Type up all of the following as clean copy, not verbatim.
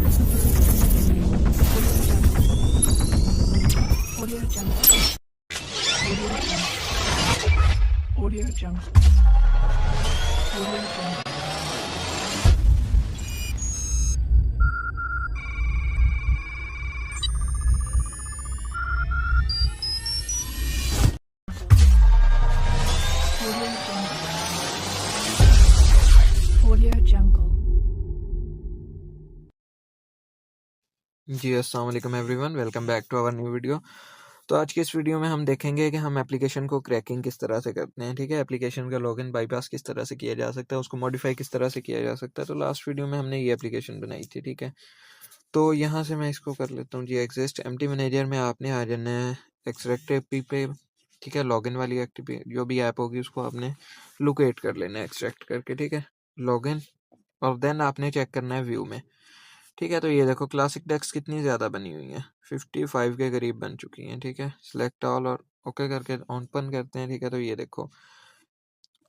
Audio Jungle. Audio Jungle. Audio Jungle. Audio Jungle. जी अस्सलाम वालेकुम everyone, welcome back to our new video. तो आज की इस वीडियो में हम देखेंगे कि हम एप्लीकेशन को क्रैकिंग किस तरह से करते हैं। ठीक है, एप्लीकेशन का लॉगिन बाईपास किस तरह से किया जा सकता है, उसको मॉडिफाई किस तरह से किया जा सकता है। तो लास्ट वीडियो में हमने ये एप्लीकेशन बनाई थी। ठीक है, तो यहाँ से मैं इसको कर लेता हूँ जी एग्जिस्ट एम्प्टी मैनेजर में। आपने आ जाना है एक्सट्रैक्ट एपी पे। ठीक है, लॉगिन वाली एक्टिव जो भी ऐप होगी उसको आपने लोकेट कर लेना है एक्सट्रैक्ट करके। ठीक है, लॉगिन, और देन आपने चेक करना है व्यू में। ठीक है, तो ये देखो क्लासिक डेस्क कितनी ज़्यादा बनी हुई है, 55 के करीब बन चुकी हैं। ठीक है, सिलेक्ट ऑल और ओके करके ओपन करते हैं। ठीक है, तो ये देखो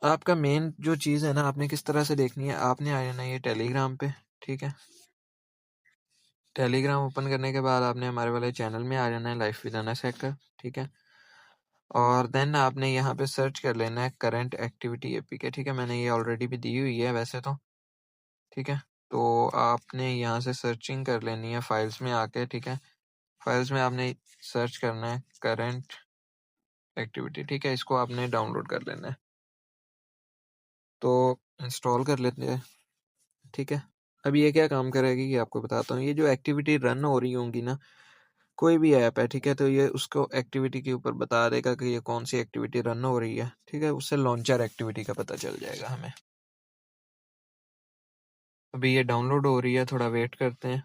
आपका मेन जो चीज़ है ना, आपने किस तरह से देखनी है, आपने आ जाना है ये टेलीग्राम पे। ठीक है, टेलीग्राम ओपन करने के बाद आपने हमारे वाले चैनल में आ जाना है, लाइफ विद अनस हैकर। ठीक है, और देन आपने यहाँ पे सर्च कर लेना है करंट एक्टिविटी एपीके। ठीक है, मैंने ये ऑलरेडी भी दी हुई है वैसे तो। ठीक है, तो आपने यहाँ से सर्चिंग कर लेनी है फाइल्स में आके। ठीक है, फाइल्स में आपने सर्च करना है करंट एक्टिविटी। ठीक है, इसको आपने डाउनलोड कर लेना है, तो इंस्टॉल कर लेते हैं। ठीक है, अब ये क्या काम करेगी ये आपको बताता हूँ। ये जो एक्टिविटी रन हो रही होंगी ना, कोई भी ऐप है, ठीक है, तो ये उसको एक्टिविटी के ऊपर बता देगा कि ये कौन सी एक्टिविटी रन हो रही है। ठीक है, उससे लॉन्चर एक्टिविटी का पता चल जाएगा हमें। अभी ये डाउनलोड हो रही है, थोड़ा वेट करते हैं।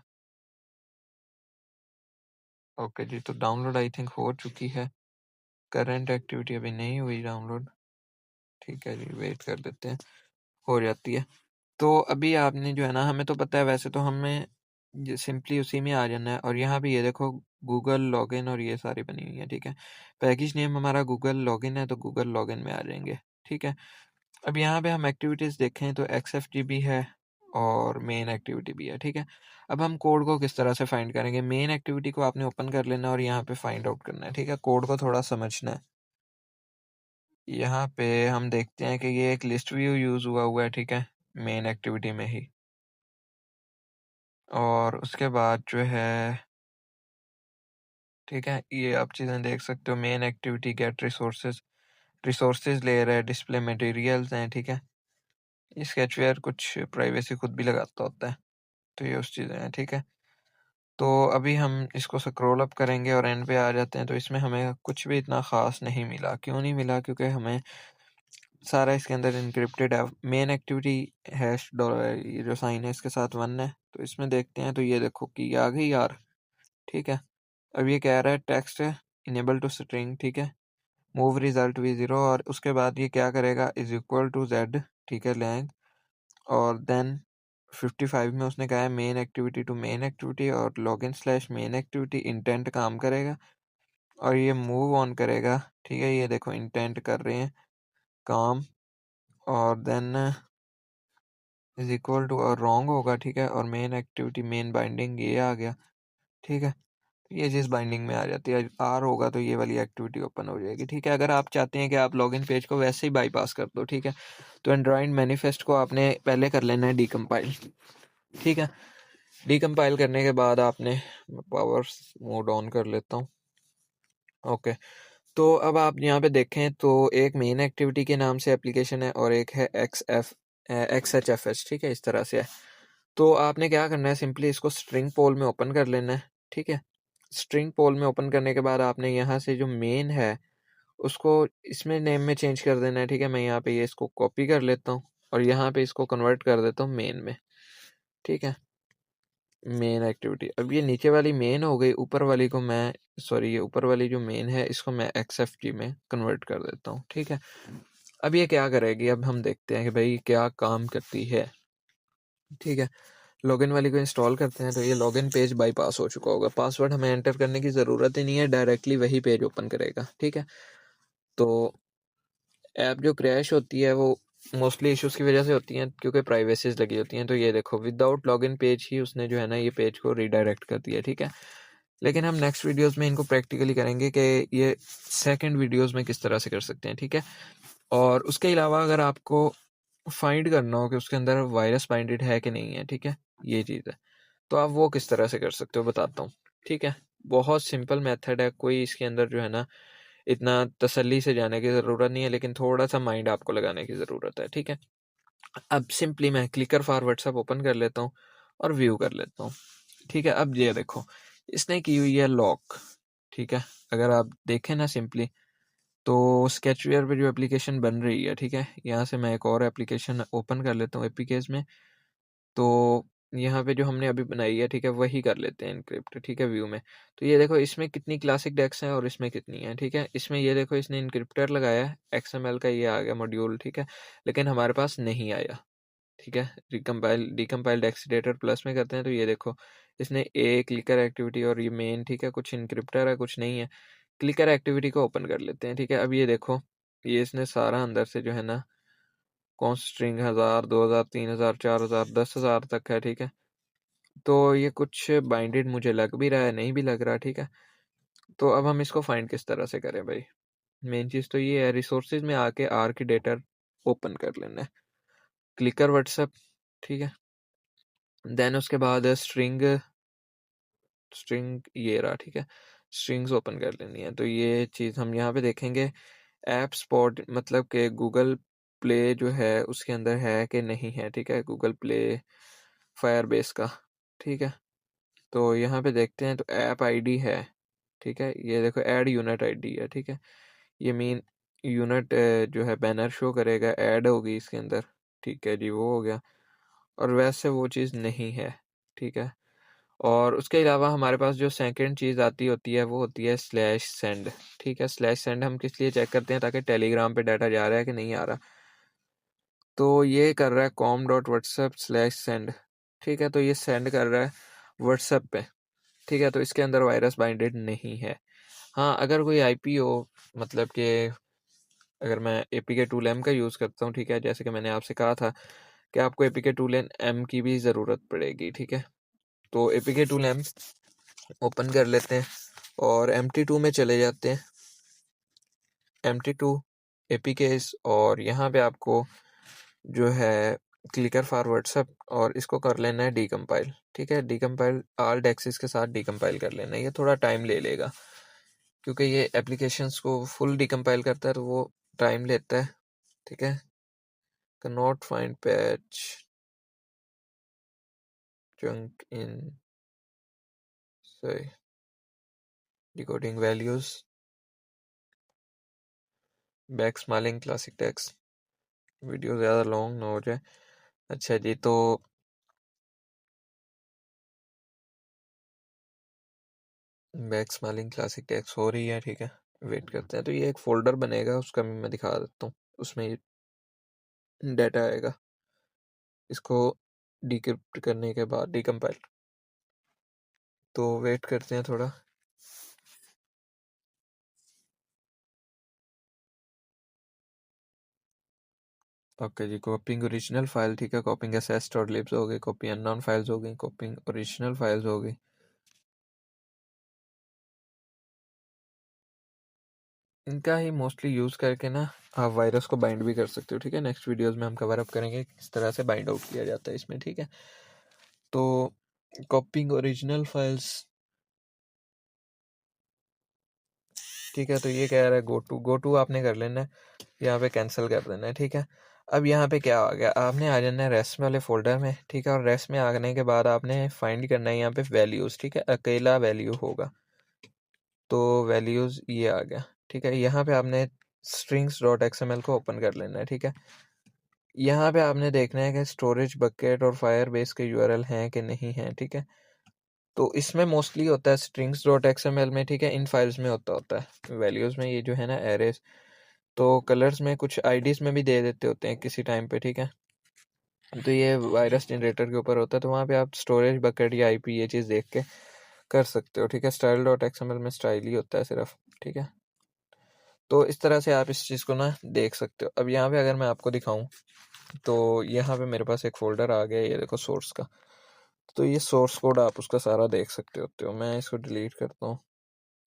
ओके जी, तो डाउनलोड आई थिंक हो चुकी है। करंट एक्टिविटी अभी नहीं हुई डाउनलोड। ठीक है जी, वेट कर लेते हैं, हो जाती है। तो अभी आपने जो है ना, हमें तो पता है वैसे तो, हमें सिंपली उसी में आ जाना है। और यहाँ पे ये देखो गूगल लॉगिन और ये सारी बनी हुई है। ठीक है, पैकेज नेम हमारा गूगल लॉगिन है, तो गूगल लॉगिन में आ जाएंगे। ठीक है, अब यहाँ पे हम एक्टिविटीज़ देखें तो XFG भी है और मेन एक्टिविटी भी है। ठीक है, अब हम कोड को किस तरह से फाइंड करेंगे। मेन एक्टिविटी को आपने ओपन कर लेना और यहाँ पे फाइंड आउट करना है। ठीक है, कोड को थोड़ा समझना है। यहाँ पे हम देखते हैं कि ये एक लिस्ट व्यू यूज़ हुआ है। ठीक है, मेन एक्टिविटी में ही। और उसके बाद जो है, ठीक है, ये आप चीज़ें देख सकते हो। मेन एक्टिविटी गेट रिसोर्सेज ले रहा है, डिस्प्ले मटेरियल्स हैं। ठीक है, ये स्केचवेयर कुछ प्राइवेसी खुद भी लगाता होता है, तो ये उस चीज़ें हैं। ठीक है, तो अभी हम इसको स्क्रॉल अप करेंगे और एंड पे आ जाते हैं। तो इसमें हमें कुछ भी इतना ख़ास नहीं मिला। क्यों नहीं मिला? क्योंकि हमें सारा इसके अंदर इनक्रिप्टेड है। मेन एक्टिविटी हैश डॉलर, ये जो साइन है इसके साथ 1 है। तो इसमें देखते हैं, तो ये देखो कि आ गई यार। ठीक है, अब ये कह रहा है टेक्स्ट है इनेबल टू स्ट्रिंग। ठीक है, मूव रिजल्ट भी 0, और उसके बाद ये क्या करेगा, इज इक्वल टू जेड। ठीक है, लेंथ, और देन 55 में उसने कहा है main activity to main activity, और login slash main activity intent काम करेगा और ये मूव ऑन करेगा। ठीक है, ये देखो इंटेंट कर रहे हैं काम, और देन इज इक्वल टू और रॉन्ग होगा। ठीक है, और मेन एक्टिविटी मेन बाइंडिंग ये आ गया। ठीक है, ये चीज़ बाइंडिंग में आ जाती है। आर होगा तो ये वाली एक्टिविटी ओपन हो जाएगी। ठीक है, अगर आप चाहते हैं कि आप लॉगिन पेज को वैसे ही बाईपास कर दो, ठीक है, तो एंड्रॉइड मैनिफेस्ट को आपने पहले कर लेना है डीकम्पाइल। ठीक है, डीकम्पाइल करने के बाद आपने पावर मोड ऑन कर लेता हूँ। ओके, तो अब आप यहाँ पे देखें तो एक मेन एक्टिविटी के नाम से एप्लीकेशन है और एक है XHFS। ठीक है, इस तरह से है। तो आपने क्या करना है, सिंपली इसको स्ट्रिंग पोल में ओपन कर लेना है। ठीक है, स्ट्रिंग पोल में ओपन करने के बाद आपने यहाँ से जो मेन है उसको इसमें नेम में चेंज कर देना है। ठीक है, मैं यहाँ पे ये इसको कॉपी कर लेता हूँ और यहाँ पे इसको कन्वर्ट कर देता हूँ मेन में। ठीक है, मेन एक्टिविटी, अब ये नीचे वाली मेन हो गई, ऊपर वाली को मैं ये ऊपर वाली जो मेन है इसको मैं XFG में कन्वर्ट कर देता हूँ। ठीक है, अब ये क्या करेगी, अब हम देखते हैं कि भाई क्या काम करती है। ठीक है, लॉगिन वाली को इंस्टॉल करते हैं। तो ये लॉगिन पेज बाईपास हो चुका होगा, पासवर्ड हमें एंटर करने की ज़रूरत ही नहीं है, डायरेक्टली वही पेज ओपन करेगा। ठीक है, तो ऐप जो क्रैश होती है वो मोस्टली इश्यूज़ की वजह से होती हैं क्योंकि प्राइवेसीज़ लगी होती हैं। तो ये देखो विदाउट लॉगिन पेज ही उसने जो है ना ये पेज को रीडायरेक्ट कर दिया, ठीक है। लेकिन हम नेक्स्ट वीडियोज़ में इनको प्रैक्टिकली करेंगे कि ये सेकंड वीडियोज़ में किस तरह से कर सकते हैं, ठीक है। और उसके अलावा अगर आपको फाइंड करना हो कि उसके अंदर वायरस बाइंडेड है कि नहीं है, ठीक है, ये चीज़ है, तो आप वो किस तरह से कर सकते हो बताता हूँ, ठीक है। बहुत सिंपल मेथड है, कोई इसके अंदर जो है ना इतना तसल्ली से जाने की ज़रूरत नहीं है, लेकिन थोड़ा सा माइंड आपको लगाने की ज़रूरत है, ठीक है। अब सिंपली मैं क्लिकर फॉर व्हाट्सएप ओपन कर लेता हूँ और व्यू कर लेता हूँ, ठीक है। अब ये देखो इसने की हुई है लॉक, ठीक है। अगर आप देखें ना सिंपली तो स्केचवेयर पे जो एप्लीकेशन बन रही है, ठीक है, यहाँ से मैं एक और एप्लीकेशन ओपन कर लेता हूँ एपीकेज में। तो यहाँ पे जो हमने अभी बनाई है, ठीक है, वही कर लेते हैं इनक्रिप्ट, ठीक है, व्यू में। तो ये देखो इसमें कितनी क्लासिक डेक्स हैं और इसमें कितनी है, ठीक है। इसमें ये देखो इसने इनक्रिप्टर लगाया है, XML का ये आ गया मॉड्यूल, ठीक है, लेकिन हमारे पास नहीं आया, ठीक है। डिकम्पाइल्ड एक्सीडेटर प्लस में करते हैं तो ये देखो इसने ए क्लिकर एक्टिविटी और ये मेन, ठीक है, कुछ इनक्रिप्टर है कुछ नहीं है। क्लिकर एक्टिविटी को ओपन कर लेते हैं, ठीक है। अब ये देखो ये इसने सारा अंदर से जो है ना कौन स्ट्रिंग 1000 2000 3000 4000 10,000 तक है, ठीक है। तो ये कुछ बाइंडेड मुझे लग भी रहा है, नहीं भी लग रहा, ठीक है। तो अब हम इसको फाइंड किस तरह से करें भाई। मेन चीज़ तो ये है रिसोर्सेज में आके आर की डेटा ओपन कर लेना है, क्लिकर व्हाट्सएप, ठीक है। देन उसके बाद स्ट्रिंग स्ट्रिंग ये रहा, ठीक है, स्ट्रिंग्स ओपन कर लेनी है। तो ये चीज़ हम यहाँ पे देखेंगे ऐप स्पॉट, मतलब कि गूगल प्ले जो है उसके अंदर है कि नहीं है, ठीक है, गूगल प्ले फायरबेस का, ठीक है। तो यहाँ पे देखते हैं तो ऐप आईडी है, ठीक है। ये देखो ऐड यूनिट आईडी है, ठीक है। ये मीन यूनिट जो है बैनर शो करेगा, ऐड होगी इसके अंदर, ठीक है जी, वो हो गया। और वैसे वो चीज़ नहीं है, ठीक है। और उसके अलावा हमारे पास जो सेकंड चीज़ आती होती है वो होती है स्लैश सेंड, ठीक है। स्लैश सेंड हम किस लिए चेक करते हैं, ताकि टेलीग्राम पे डाटा जा रहा है कि नहीं आ रहा। तो ये कर रहा है com.whatsapp/send, ठीक है। तो ये सेंड कर रहा है व्हाट्सएप पे, ठीक है। तो इसके अंदर वायरस बाइंडेड नहीं है। हाँ, अगर कोई आईपी हो, मतलब कि अगर मैं एपीके टूल एम का यूज़ करता हूँ, ठीक है, जैसे कि मैंने आपसे कहा था कि आपको एपीके टूल एम की भी ज़रूरत पड़ेगी, ठीक है। तो एपीके टूल एम ओपन कर लेते हैं और MT2 में चले जाते हैं, MT2 एपीकेस, और यहाँ पे आपको जो है क्लिकर फॉर व्हाट्सएप और इसको कर लेना है डीकम्पाइल, ठीक है। डीकम्पाइल ऑल्ट एक्सिस के साथ डीकम्पाइल कर लेना है, ये थोड़ा टाइम ले लेगा क्योंकि ये एप्लीकेशंस को फुल डीकम्पाइल करता है तो वो टाइम लेता है, ठीक है। नॉट फाइंड पैच चंक इन सही decoding values back smiling classic text, video ज़्यादा लॉन्ग ना हो जाए। अच्छा जी, तो बैक स्माइलिंग क्लासिक टेक्स्ट हो रही है, ठीक है, वेट करते हैं। तो ये एक फोल्डर बनेगा, उसका भी मैं दिखा देता हूँ, उसमें डाटा आएगा, इसको डिक्रिप्ट करने के बाद डिकम्पाइल। तो वेट करते हैं थोड़ा। ओके जी, कॉपिंग ओरिजिनल फाइल, ठीक है, कॉपिंग एसेस्ट और लिब्स हो गई, कॉपी अननोन फाइल्स हो गई, कॉपिंग ओरिजिनल फाइल्स हो गई। इनका ही मोस्टली यूज़ करके ना आप वायरस को बाइंड भी कर सकते हो, ठीक है। नेक्स्ट वीडियोस में हम कवर अप करेंगे किस तरह से बाइंड आउट किया जाता है इसमें, ठीक है। तो कॉपिंग ओरिजिनल फाइल्स, ठीक है। तो ये कह रहा है गो टू आपने कर लेना है, यहाँ पे कैंसिल कर देना है, ठीक है। अब यहाँ पे क्या आ गया, आपने आ जाना है रेस्ट वाले फोल्डर में, ठीक है। और रेस्ट में आने के बाद आपने फाइंड करना है यहाँ पे वैल्यूज़, ठीक है, अकेला वैल्यू होगा। तो वैल्यूज़ ये आ गया, ठीक है। यहाँ पे आपने strings.xml को ओपन कर लेना है, ठीक है। यहाँ पे आपने देखना है कि स्टोरेज बकेट और फायरबेस के यूआरएल हैं कि नहीं हैं, ठीक है। तो इसमें मोस्टली होता है strings.xml में, ठीक है, इन फाइल्स में होता है। वैल्यूज़ में ये जो है ना एरेज, तो कलर्स में कुछ आईडीज में भी दे देते होते हैं किसी टाइम पे, ठीक है। तो ये वायरस जनरेटर के ऊपर होता है, तो वहाँ पे आप स्टोरेज बकेट या आईपी ये चीज़ देख के कर सकते हो, ठीक है। style.xml में स्टाइल ही होता है सिर्फ, ठीक है। तो इस तरह से आप इस चीज़ को ना देख सकते हो। अब यहाँ पे अगर मैं आपको दिखाऊं तो यहाँ पे मेरे पास एक फ़ोल्डर आ गया, ये देखो सोर्स का। तो ये सोर्स कोड आप उसका सारा देख सकते होते हो। मैं इसको डिलीट करता हूँ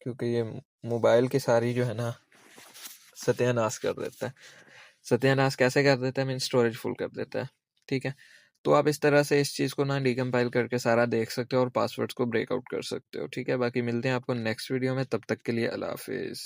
क्योंकि ये मोबाइल की सारी जो है ना सत्यानाश कर देता है। सत्यानाश कैसे कर देता है? मीन स्टोरेज फुल कर देता है। ठीक है, तो आप इस तरह से इस चीज़ को ना डिकम्पाइल करके सारा देख सकते हो और पासवर्ड्स को ब्रेकआउट कर सकते हो। ठीक है, बाकी मिलते हैं आपको नेक्स्ट वीडियो में, तब तक के लिए अल्लाह हाफिज़।